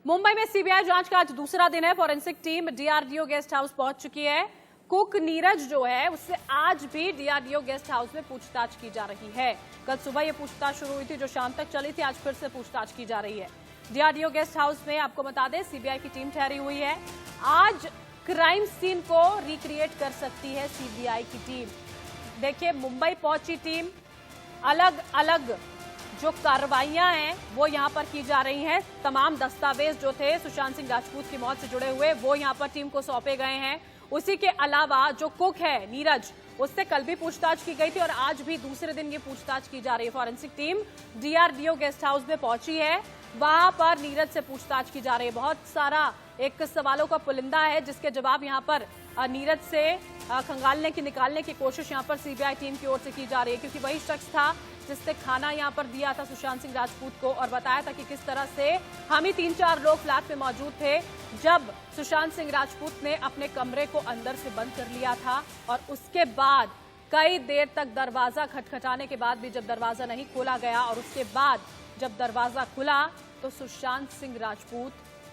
मुंबई में सीबीआई जांच का आज दूसरा दिन है। Forensic team DRDO guest house पहुंच चुकी है। कुक नीरज जो है उससे आज भी डीआरडीओ गेस्ट हाउस में पूछताछ की जा रही है। कल सुबह ये पूछताछ शुरू हुई थी जो शाम तक चली थी, आज फिर से पूछताछ की जा रही है। डीआरडीओ गेस्ट हाउस में आपको बता दें सीबीआई की टीम ठहरी हुई है। आज क्राइम सीन को रिक्रिएट कर सकती है सीबीआई की टीम। देखिए मुंबई पहुंची टीम, अलग अलग जो कार्रवाइयां हैं वो यहां पर की जा रही हैं। तमाम दस्तावेज जो थे सुशांत सिंह राजपूत की मौत से जुड़े हुए वो यहां पर टीम को सौंपे गए हैं। उसी के अलावा जो कुक है नीरज, उससे कल भी पूछताछ की गई थी और आज भी दूसरे दिन ये पूछताछ की जा रही है। Forensic team DRDO guest house में पहुंची है, वहां पर नीरज से पूछताछ की जा रही है। बहुत सारा एक सवालों का पुलिंदा है जिसके जवाब यहां पर नीरज से खंगालने की निकालने की कोशिश यहां पर सीबीआई टीम की ओर से की जा रही है, क्योंकि वही शख्स था जिसने खाना यहां पर दिया था सुशांत सिंह राजपूत को और बताया था कि किस तरह से हम ही 3-4 लोग फ्लैट में मौजूद थे जब सुशांत सिंह राजपूत ने अपने कमरे को अंदर से बंद कर लिया था और उसके बाद कई देर तक दरवाजा खटखटाने के बाद भी जब दरवाजा नहीं खोला गया और उसके बाद जब दरवाजा खुला तो सुशांत सिंह राजपूत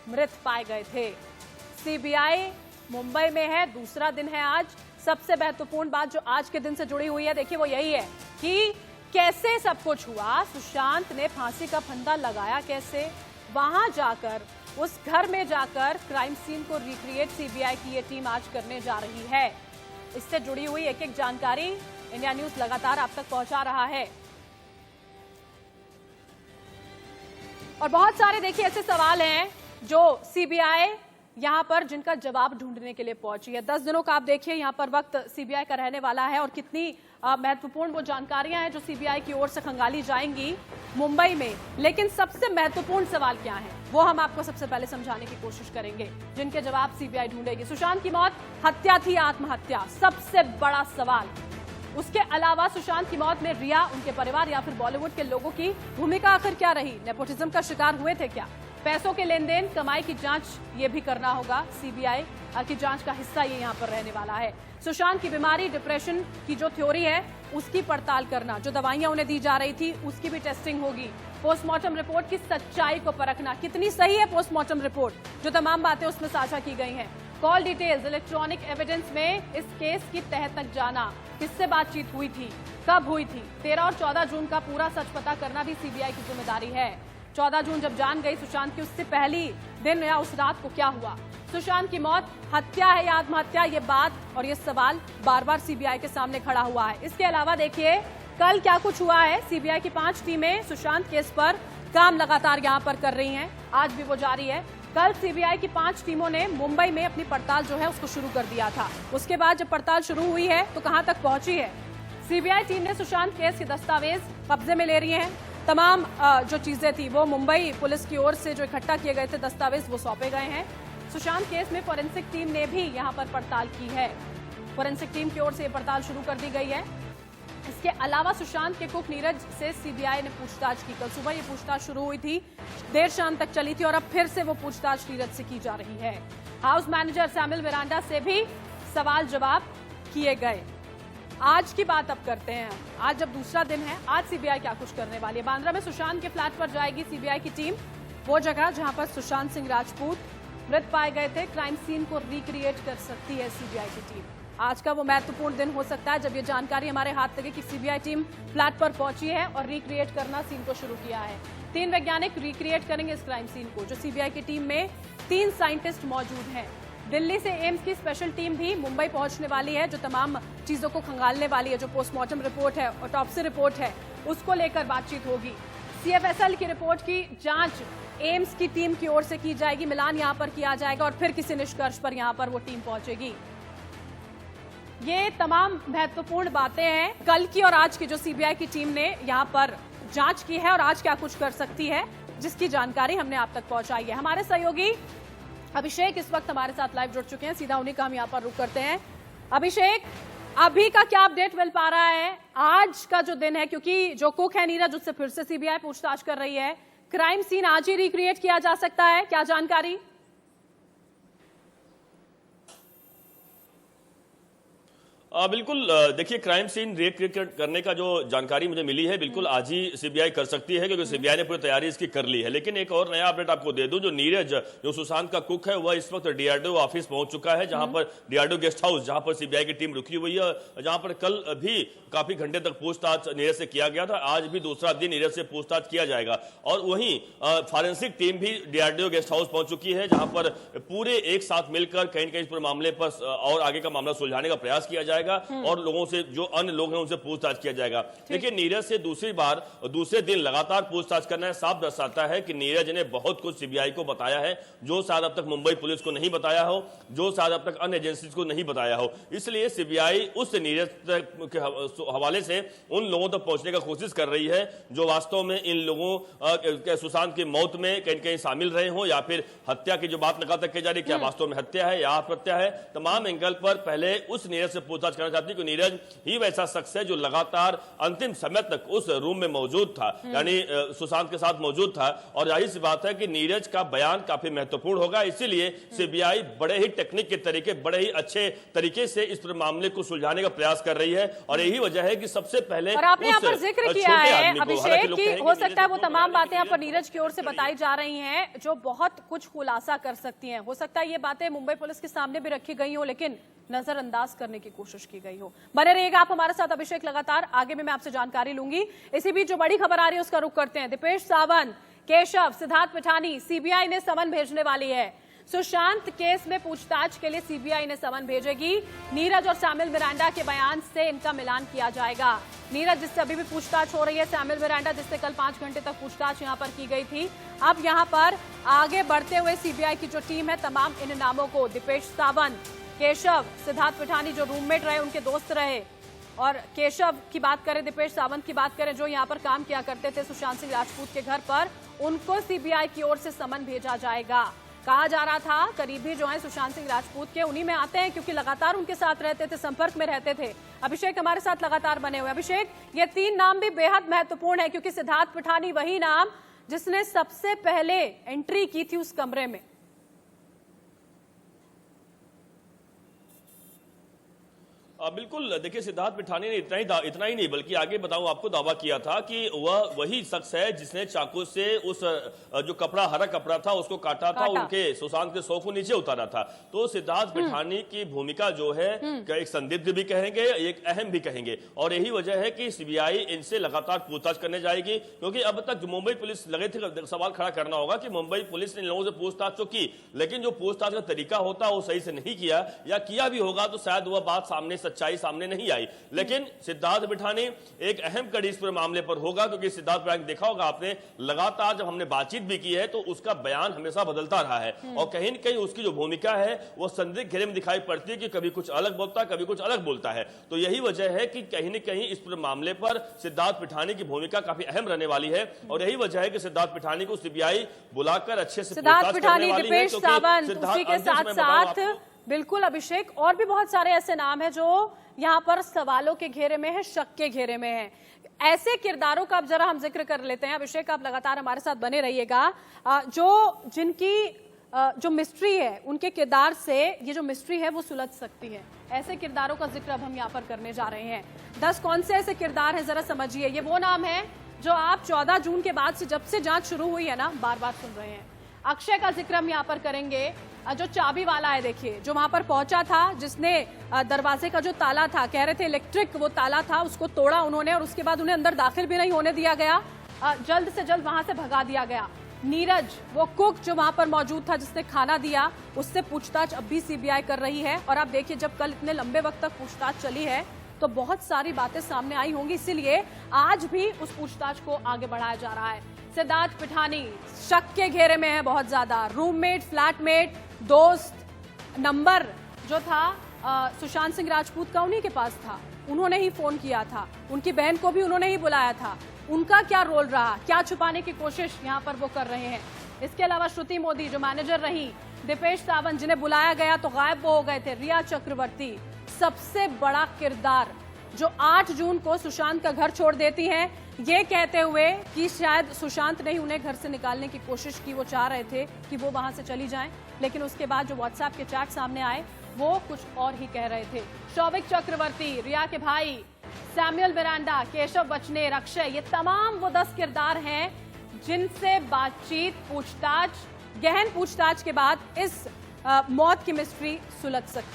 मृत पाए गए थे। सीबीआई मुंबई में है, दूसरा दिन है आज। सबसे महत्वपूर्ण बात जो आज के दिन से जुड़ी हुई है देखिए वो यही है कि कैसे सब कुछ हुआ, सुशांत ने फांसी का फंदा लगाया कैसे, वहां जाकर उस घर में जाकर क्राइम सीन को रिक्रिएट सीबीआई की ये टीम आज करने जा रही है। इससे जुड़ी हुई एक एक जानकारी इंडिया न्यूज लगातार आप तक पहुंचा रहा है। और बहुत सारे देखिए ऐसे सवाल हैं जो सीबीआई यहां पर जिनका जवाब ढूंढने के लिए पहुंची है। 10 दिनों का आप देखिए यहां पर वक्त सीबीआई का रहने वाला है और कितनी महत्वपूर्ण वो जानकारियां हैं जो सीबीआई की ओर से खंगाली जाएंगी मुंबई में। लेकिन सबसे महत्वपूर्ण सवाल क्या है वो हम आपको सबसे पहले समझाने की कोशिश करेंगे, जिनके जवाब सीबीआई ढूंढेगी। सुशांत की मौत हत्या थी आत्महत्या, सबसे बड़ा सवाल। उसके अलावा सुशांत की मौत में रिया, उनके परिवार या फिर बॉलीवुड के लोगों की भूमिका आखिर क्या रही? नेपोटिज्म का शिकार हुए थे क्या? पैसों के लेन देन, कमाई की जांच ये भी करना होगा। सीबीआई की जांच का हिस्सा ये यहाँ पर रहने वाला है। सुशांत की बीमारी, डिप्रेशन की जो थ्योरी है उसकी पड़ताल करना, जो दवाइयां उन्हें दी जा रही थी उसकी भी टेस्टिंग होगी। पोस्टमार्टम रिपोर्ट की सच्चाई को परखना, कितनी सही है पोस्टमार्टम रिपोर्ट, जो तमाम बातें उसमें साझा की गई हैं। कॉल डिटेल्स, इलेक्ट्रॉनिक एविडेंस में इस केस की तह तक जाना, किससे बातचीत हुई थी, कब हुई थी। 13 और 14 जून का पूरा सच पता करना भी सीबीआई की जिम्मेदारी है। 14 जून जब जान गई सुशांत की, उससे पहली दिन या उस रात को क्या हुआ? सुशांत की मौत हत्या है या आत्महत्या, ये बात और ये सवाल बार बार सीबीआई के सामने खड़ा हुआ है। इसके अलावा देखिए कल क्या कुछ हुआ है। सीबीआई की 5 टीमें सुशांत केस पर काम लगातार यहां पर कर रही हैं, आज भी वो जारी है। कल सीबीआई की 5 टीमों ने मुंबई में अपनी पड़ताल जो है उसको शुरू कर दिया था। उसके बाद जब पड़ताल शुरू हुई है तो कहां तक पहुंची है? सीबीआई टीम ने सुशांत केस के दस्तावेज कब्जे में ले रही है। तमाम जो चीजें थी वो मुंबई पुलिस की ओर से जो इकट्ठा किए गए थे दस्तावेज वो सौंपे गए हैं। सुशांत केस में फॉरेंसिक टीम ने भी यहां पर पड़ताल की है। फॉरेंसिक टीम की ओर से पड़ताल शुरू कर दी गई है। इसके अलावा सुशांत के कुक नीरज से सीबीआई ने पूछताछ की। कल सुबह ये पूछताछ शुरू हुई थी, देर शाम तक चली थी और अब फिर से वो पूछताछ नीरज से की जा रही है। हाउस मैनेजर सैमुअल मिरांडा से भी सवाल जवाब किए गए। आज की बात अब करते हैं। आज जब दूसरा दिन है, आज सीबीआई क्या कुछ करने वाली है। बांद्रा में सुशांत के फ्लैट पर जाएगी सीबीआई की टीम, वो जगह जहां पर सुशांत सिंह राजपूत मृत पाए गए थे। क्राइम सीन को रिक्रिएट कर सकती है सीबीआई की टीम। आज का वो महत्वपूर्ण दिन हो सकता है जब ये जानकारी हमारे हाथ लगे कि सीबीआई टीम फ्लैट पर पहुंची है और रिक्रिएट करना सीन को शुरू किया है। 3 वैज्ञानिक रिक्रिएट करेंगे इस क्राइम सीन को। जो सीबीआई की टीम में 3 साइंटिस्ट मौजूद हैं। दिल्ली से एम्स की स्पेशल टीम भी मुंबई पहुंचने वाली है, जो तमाम चीजों को खंगालने वाली है। जो पोस्टमार्टम रिपोर्ट है, ऑटोप्सी रिपोर्ट है, उसको लेकर बातचीत होगी। सीएफएसएल की रिपोर्ट की जांच एम्स की टीम की ओर से की जाएगी, मिलान यहां पर किया जाएगा और फिर किसी निष्कर्ष पर यहां पर वो टीम पहुंचेगी। ये तमाम महत्वपूर्ण बातें हैं कल की और आज की जो सीबीआई की टीम ने यहां पर जांच की है और आज क्या कुछ कर सकती है, जिसकी जानकारी हमने आप तक पहुंचाई है। हमारे सहयोगी अभिषेक इस वक्त हमारे साथ लाइव जुड़ चुके हैं, सीधा उन्हीं का हम यहाँ पर रुक करते हैं। अभिषेक, अभी का क्या अपडेट मिल पा रहा है आज का जो दिन है, क्योंकि जो कुक है नीरज उससे फिर से सीबीआई पूछताछ कर रही है। क्राइम सीन आज ही रिक्रिएट किया जा सकता है, क्या जानकारी? बिल्कुल देखिए, क्राइम सीन रिक्रिएट करने का जो जानकारी मुझे मिली है, बिल्कुल आज ही सीबीआई कर सकती है, क्योंकि सीबीआई ने पूरी तैयारी इसकी कर ली है। लेकिन एक और नया अपडेट आपको दे दूं, जो नीरज, जो सुशांत का कुक है, वह इस वक्त डीआरडीओ ऑफिस पहुंच चुका है, जहां पर डीआरडीओ गेस्ट हाउस, जहां पर सीबीआई की टीम रुकी हुई है, जहां पर कल भी काफी घंटे तक पूछताछ नीरज से किया गया था। आज भी दूसरा दिन नीरज से पूछताछ किया जाएगा। और वहीं फॉरेंसिक टीम भी डीआरडीओ गेस्ट हाउस पहुंच चुकी है, जहां पर पूरे एक साथ मिलकर कहीं न कहीं इस पूरे मामले पर और आगे का मामला सुलझाने का प्रयास किया जाएगा और लोगों से, जो अन्य लोग हैं, उनसे पूछताछ किया जाएगा। देखिए, नीरज से दूसरी बार दूसरे दिन लगातार पूछताछ करना है, साफ दर्शाता है कि नीरज ने बहुत कुछ सीबीआई को बताया है, जो शायद अब तक मुंबई पुलिस को नहीं बताया हो, जो शायद अब तक अन्य एजेंसीज को नहीं बताया हो। इसलिए सीबीआई उस नीरज के हवाले से उन लोगों तक पहुंचने का कोशिश कर रही है जो वास्तव में इन लोगों सुशांत की मौत में कहीं कहीं शामिल रहे हो, या फिर हत्या की जो बात लगातार की जा रही है, क्या वास्तव में हत्या है या आत्महत्या है। तमाम एंगल पर पहले उस नीरज से पूछताछ करना चाहती है कि नीरज ही वैसा शख्स है जो लगातार अंतिम समय तक उस रूम में मौजूद था, यानी सुशांत के साथ मौजूद था। और जाहिर सी बात है कि नीरज का बयान काफी महत्वपूर्ण होगा, इसीलिए सीबीआई बड़े ही टेक्निक के तरीके, बड़े ही अच्छे तरीके से इस मामले को सुलझाने का प्रयास कर रही है। और यही वजह है कि सबसे पहले और आपने यहाँ पर जिक्र किया है अभिषेक कि हो सकता है वो तमाम बातें यहाँ पर नीरज की ओर से बताई जा रही हैं जो बहुत कुछ खुलासा कर सकती हैं। हो सकता है ये बातें मुंबई पुलिस के सामने भी रखी गई हो, लेकिन नजरअंदाज करने की कोशिश की गई हो। बने रहिएगा आप हमारे साथ अभिषेक, लगातार आगे में मैं आपसे जानकारी लूंगी। इसी बीच जो बड़ी खबर आ रही है उसका रुख करते हैं। दीपेश सावंत, केशव, सिद्धार्थ पिठानी, सीबीआई ने समन भेजने वाली है। सुशांत केस में पूछताछ के लिए सीबीआई ने समन भेजेगी। नीरज और सैमुअल मिरांडा के बयान से इनका मिलान किया जाएगा। नीरज जिससे अभी भी पूछताछ हो रही है, सैमुअल मिरांडा जिससे कल 5 घंटे तक पूछताछ यहां पर की गई थी। अब यहां पर आगे बढ़ते हुए सीबीआई की जो टीम है, तमाम इन नामों को, दीपेश सावंत, केशव, सिद्धार्थ पिठानी जो रूममेट रहे, उनके दोस्त रहे, और केशव की बात करें, दीपेश सावंत की बात करें, जो यहां पर काम किया करते थे सुशांत सिंह राजपूत के घर पर, उनको सीबीआई की ओर से समन भेजा जाएगा। कहा जा रहा था करीबी जो है सुशांत सिंह राजपूत के, उन्हीं में आते हैं, क्योंकि लगातार उनके साथ रहते थे, संपर्क में रहते थे। अभिषेक हमारे साथ लगातार बने हुए। अभिषेक, ये 3 नाम भी बेहद महत्वपूर्ण है, क्योंकि सिद्धार्थ पिठानी वही नाम जिसने सबसे पहले एंट्री की थी उस कमरे में। बिल्कुल, देखिए, सिद्धार्थ पिठानी ने इतना ही नहीं बल्कि आगे बताऊं आपको, दावा किया था कि वह वही शख्स है जिसने चाकू से उस जो कपड़ा, हरा कपड़ा था, उसको काटा था, उनके सुशांत के शव को नीचे उतारा था। तो सिद्धार्थ पिठानी की भूमिका जो है, एक संदिग्ध भी कहेंगे, एक अहम भी कहेंगे। और यही वजह है कि सीबीआई इनसे लगातार पूछताछ करने जाएगी, क्योंकि अब तक जो मुंबई पुलिस लगे थे, सवाल खड़ा करना होगा कि मुंबई पुलिस ने इन लोगों से पूछताछ तो की, लेकिन जो पूछताछ का तरीका होता है वो सही से नहीं किया, या किया भी होगा तो शायद वह बात सामने, सच्चाई सामने नहीं आई। लेकिन सिद्धार्थ पिठानी एक अहम कड़ी इस पूरे मामले पर होगा, क्योंकि सिद्धार्थ पिठानी, देखा होगा आपने, लगातार जब हमने बातचीत भी की है तो उसका बयान हमेशा बदलता रहा है, और कहीं न कहीं उसकी जो भूमिका है वो संदिग्ध घेरे में दिखाई पड़ती है कि कभी कुछ अलग बोलता है, कभी कुछ अलग बोलता है। तो यही वजह है कि कहीं न कहीं इस पूरे मामले पर सिद्धार्थ पिठानी की भूमिका काफी अहम रहने वाली है, और यही वजह है कि सिद्धार्थ पिठानी को सीबीआई बुलाकर अच्छे से पूछताछ करने वाली है। उसी के साथ साथ बिल्कुल अभिषेक, और भी बहुत सारे ऐसे नाम हैं जो यहाँ पर सवालों के घेरे में है, शक के घेरे में है। ऐसे किरदारों का अब जरा हम जिक्र कर लेते हैं। अभिषेक, आप लगातार हमारे साथ बने रहिएगा। जिनकी जो मिस्ट्री है, उनके किरदार से ये जो मिस्ट्री है वो सुलझ सकती है। ऐसे किरदारों का जिक्र अब हम यहाँ पर करने जा रहे हैं। 10 कौन से ऐसे किरदार हैं, जरा समझिए। ये वो नाम है जो आप 14 जून के बाद से, जब से जांच शुरू हुई है ना, बार बार सुन रहे हैं। अक्षय का जिक्र हम यहाँ पर करेंगे, जो चाबी वाला है, देखिए, जो वहां पर पहुंचा था, जिसने दरवाजे का जो ताला था, कह रहे थे इलेक्ट्रिक वो ताला था, उसको तोड़ा उन्होंने, और उसके बाद उन्हें अंदर दाखिल भी नहीं होने दिया गया, जल्द से जल्द वहां से भगा दिया गया। नीरज, वो कुक जो वहां पर मौजूद था, जिसने खाना दिया, उससे पूछताछ अब भी सीबीआई कर रही है। और आप देखिए, जब कल इतने लंबे वक्त तक पूछताछ चली है तो बहुत सारी बातें सामने आई होंगी, इसीलिए आज भी उस पूछताछ को आगे बढ़ाया जा रहा है। सिद्धार्थ पिठानी शक के घेरे में है बहुत ज्यादा। रूममेट, फ्लैटमेट, दोस्त, नंबर जो था सुशांत सिंह राजपूत का उन्हीं के पास था, उन्होंने ही फोन किया था, उनकी बहन को भी उन्होंने ही बुलाया था। उनका क्या रोल रहा, क्या छुपाने की कोशिश यहाँ पर वो कर रहे हैं। इसके अलावा श्रुति मोदी जो मैनेजर रही, दीपेश सावंत जिन्हें बुलाया गया तो गायब वो हो गए थे, रिया चक्रवर्ती, सबसे बड़ा किरदार जो 8 जून को सुशांत का घर छोड़ देती हैं, ये कहते हुए कि शायद सुशांत ने ही उन्हें घर से निकालने की कोशिश की, वो चाह रहे थे कि वो वहां से चली जाएं, लेकिन उसके बाद जो व्हाट्सएप के चैट सामने आए वो कुछ और ही कह रहे थे। शौविक चक्रवर्ती, रिया के भाई, सैमुअल मिरांडा, केशव बचनेर, अक्षय, ये तमाम वो 10 किरदार हैं जिनसे बातचीत, पूछताछ, गहन पूछताछ के बाद इस मौत की मिस्ट्री सुलझ सकती है।